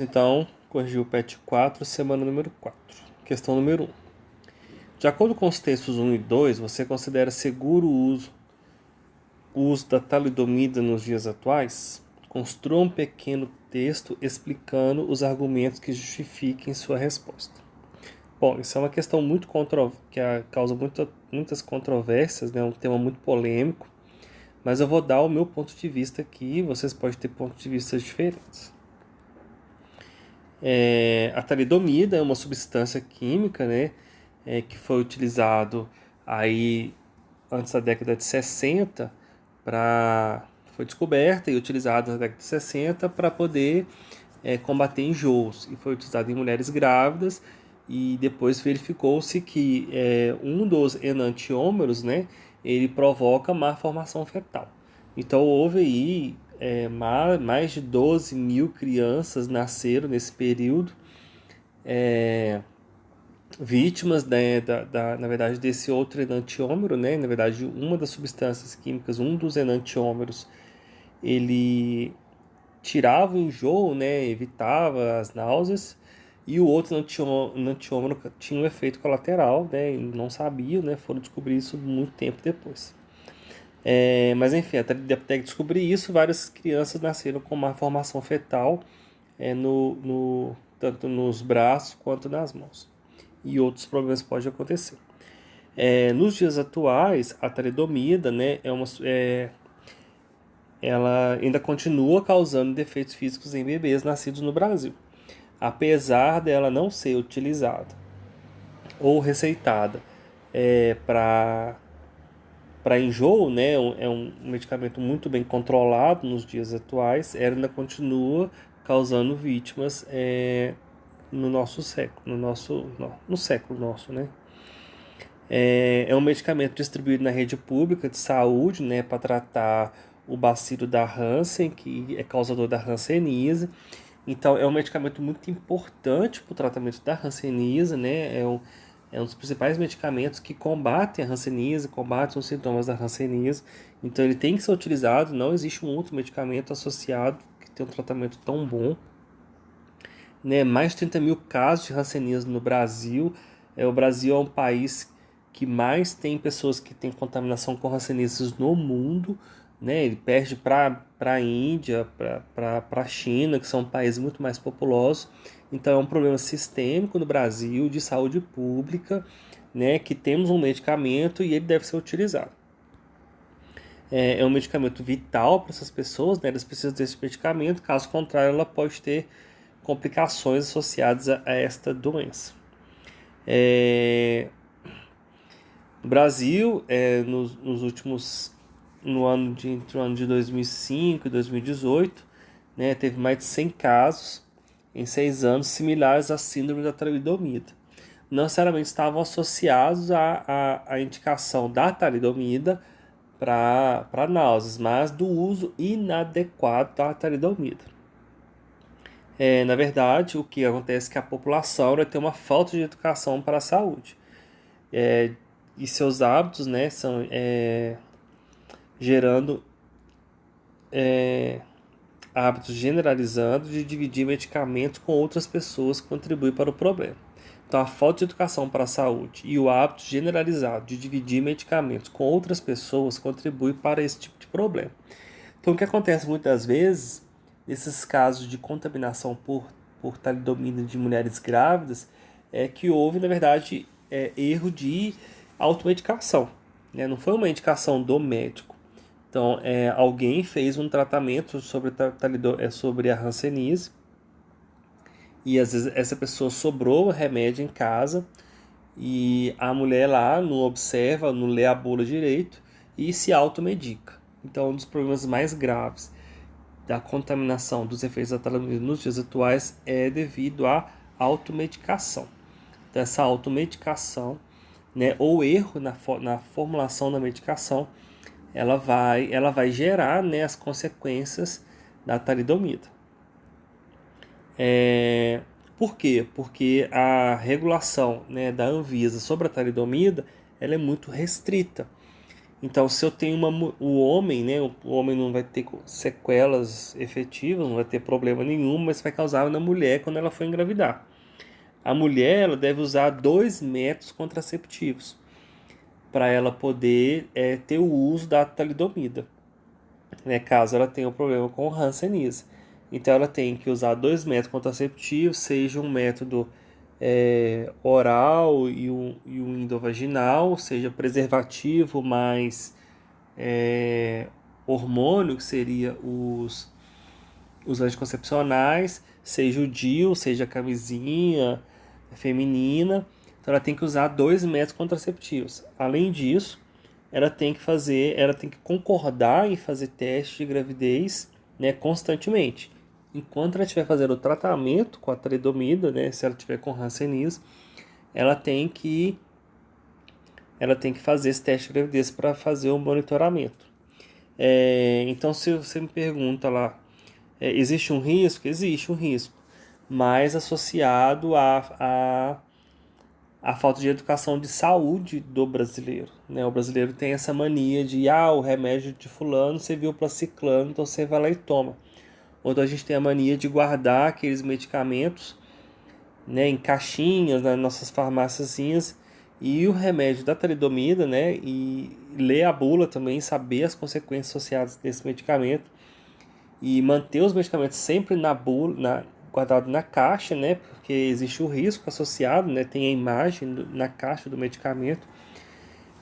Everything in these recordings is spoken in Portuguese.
Então, corrigir o PET 4, semana número 4. Questão número 1. De acordo com os textos 1 e 2, você considera seguro o uso da talidomida nos dias atuais? Construa um pequeno texto explicando os argumentos que justifiquem sua resposta. Bom, isso é uma questão que causa muitas controvérsias, né? É um tema muito polêmico, mas eu vou dar o meu ponto de vista aqui, vocês podem ter pontos de vista diferentes. A talidomida é uma substância química, né, que foi utilizado aí antes da década de 60 foi descoberta e utilizada na década de 60 para poder combater enjoos, e foi utilizado em mulheres grávidas, e depois verificou-se que um dos enantiômeros, né, ele provoca má formação fetal. Então houve aí mais de 12 mil crianças nasceram nesse período, vítimas, né, na verdade, desse outro enantiômero, né? Na verdade, uma das substâncias químicas, um dos enantiômeros, ele tirava o enjoo, né, evitava as náuseas, e o outro enantiômero tinha um efeito colateral, né, e não sabia, né, foram descobrir isso muito tempo depois. Mas enfim, até descobrir isso, várias crianças nasceram com má formação fetal, tanto nos braços quanto nas mãos. E outros problemas podem acontecer. Nos dias atuais, a talidomida, né, ela ainda continua causando defeitos físicos em bebês nascidos no Brasil. Apesar dela não ser utilizada ou receitada para enjoo, né, é um medicamento muito bem controlado nos dias atuais, ela ainda continua causando vítimas no nosso século, no século nosso, né? É um medicamento distribuído na rede pública de saúde, né, para tratar o bacilo da Hansen, que é causador da hanseníase. Então, é um medicamento muito importante para o tratamento da hanseníase, né? É um dos principais medicamentos que combatem a hanseníase, combatem os sintomas da hanseníase. Então, ele tem que ser utilizado. Não existe um outro medicamento associado que tenha um tratamento tão bom, né? Mais de 30 mil casos de hanseníase no Brasil. O Brasil é um país que mais tem pessoas que têm contaminação com hanseníase no mundo, né? Ele perde para a Índia, para a China, que são países muito mais populosos. Então é um problema sistêmico no Brasil, de saúde pública, né? Que temos um medicamento e ele deve ser utilizado. É um medicamento vital para essas pessoas, né? Elas precisam desse medicamento, caso contrário, ela pode ter complicações associadas a esta doença. No Brasil, entre o ano de 2005 e 2018, né, teve mais de 100 casos em 6 anos similares à síndrome da talidomida. Não necessariamente estavam associados à indicação da talidomida para náuseas, mas do uso inadequado da talidomida. Na verdade, o que acontece é que a população tem uma falta de educação para a saúde. E seus hábitos, né, são gerando hábitos generalizados de dividir medicamentos com outras pessoas que contribuem para o problema. Então, a falta de educação para a saúde e o hábito generalizado de dividir medicamentos com outras pessoas contribui para esse tipo de problema. Então, o que acontece muitas vezes, nesses casos de contaminação por talidomida de mulheres grávidas, é que houve, na verdade, erro de automedicação, né? Não foi uma indicação do médico. Então, alguém fez um tratamento sobre a hanseníase, e às vezes essa pessoa sobrou o remédio em casa, e a mulher lá não observa, não lê a bula direito e se automedica. Então, um dos problemas mais graves da contaminação dos efeitos da talidomida nos dias atuais é devido à automedicação. Então, essa automedicação, né, ou erro na formulação da medicação, ela vai gerar, né, as consequências da talidomida. Por quê? Porque a regulação, né, da Anvisa sobre a talidomida ela é muito restrita. Então, se eu tenho o homem, né, o homem não vai ter sequelas efetivas, não vai ter problema nenhum, mas vai causar na mulher quando ela for engravidar. A mulher, ela deve usar 2 métodos contraceptivos para ela poder ter o uso da talidomida, né, caso ela tenha um problema com o Hanseníase. Então, ela tem que usar 2 métodos contraceptivos, seja um método oral e um endovaginal, seja preservativo mais hormônio, que seria os anticoncepcionais, seja o DIU, seja a camisinha feminina. Então ela tem que usar 2 métodos contraceptivos. Além disso, ela tem que concordar em fazer teste de gravidez, né, constantemente. Enquanto ela estiver fazendo o tratamento com a talidomida, né, se ela tiver com Hanseníase, ela tem que ela tem que fazer esse teste de gravidez para fazer o monitoramento. Então, se você me pergunta lá, existe um risco? Existe um risco, mas associado à falta de educação de saúde do brasileiro, né? O brasileiro tem essa mania de, o remédio de fulano, você viu para ciclano, então você vai lá e toma. Outra, a gente tem a mania de guardar aqueles medicamentos, né, em caixinhas nas nossas farmáciazinhas, e o remédio da talidomida, né, e ler a bula também, saber as consequências associadas desse medicamento e manter os medicamentos sempre na bula, guardado na caixa, né, porque existe o risco associado, né, tem a imagem na caixa do medicamento,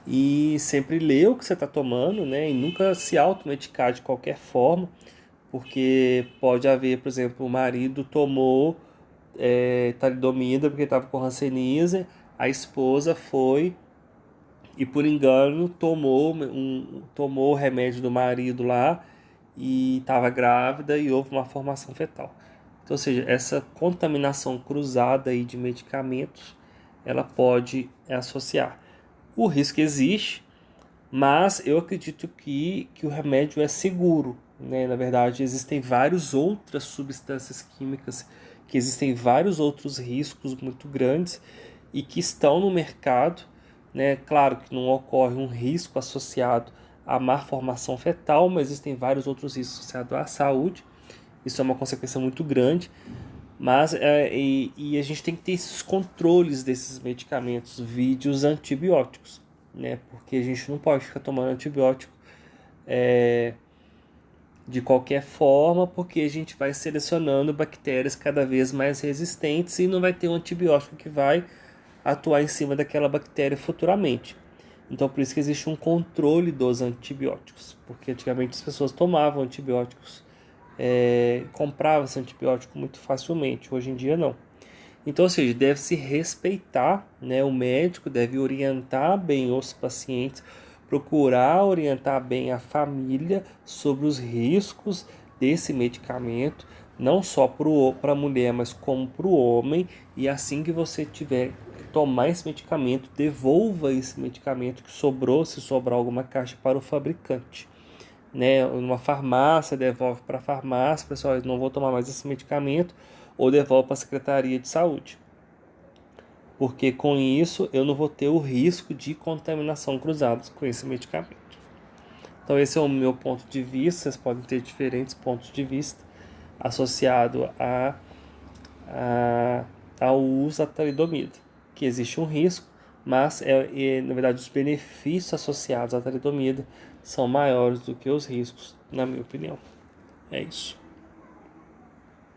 e sempre ler o que você está tomando, né, e nunca se automedicar de qualquer forma, porque pode haver, por exemplo, o marido tomou talidomida porque estava com hanseníase, a esposa foi e por engano tomou o remédio do marido lá e estava grávida e houve uma formação fetal. Então, ou seja, essa contaminação cruzada aí de medicamentos, ela pode associar. O risco existe, mas eu acredito que o remédio é seguro, né? Na verdade, existem várias outras substâncias químicas, que existem vários outros riscos muito grandes e que estão no mercado, né? Claro que não ocorre um risco associado à má formação fetal, mas existem vários outros riscos associados à saúde. Isso é uma consequência muito grande, mas e a gente tem que ter esses controles desses medicamentos, vide os antibióticos, né? Porque a gente não pode ficar tomando antibiótico de qualquer forma, porque a gente vai selecionando bactérias cada vez mais resistentes e não vai ter um antibiótico que vai atuar em cima daquela bactéria futuramente. Então, por isso que existe um controle dos antibióticos, porque antigamente as pessoas tomavam antibióticos, compravam esse antibiótico muito facilmente, hoje em dia não. Então, ou seja, deve se respeitar, né? O médico deve orientar bem os pacientes, procurar orientar bem a família sobre os riscos desse medicamento, não só para a mulher, mas como para o homem. E assim que você tiver que tomar esse medicamento, devolva esse medicamento que sobrou, se sobrar alguma caixa, para o fabricante, né? Numa farmácia, devolve para a farmácia, pessoal, eu não vou tomar mais esse medicamento, ou devolve para a Secretaria de Saúde. Porque com isso eu não vou ter o risco de contaminação cruzada com esse medicamento. Então esse é o meu ponto de vista, vocês podem ter diferentes pontos de vista associado ao uso da talidomida, que existe um risco, mas na verdade os benefícios associados à talidomida são maiores do que os riscos, na minha opinião. É isso.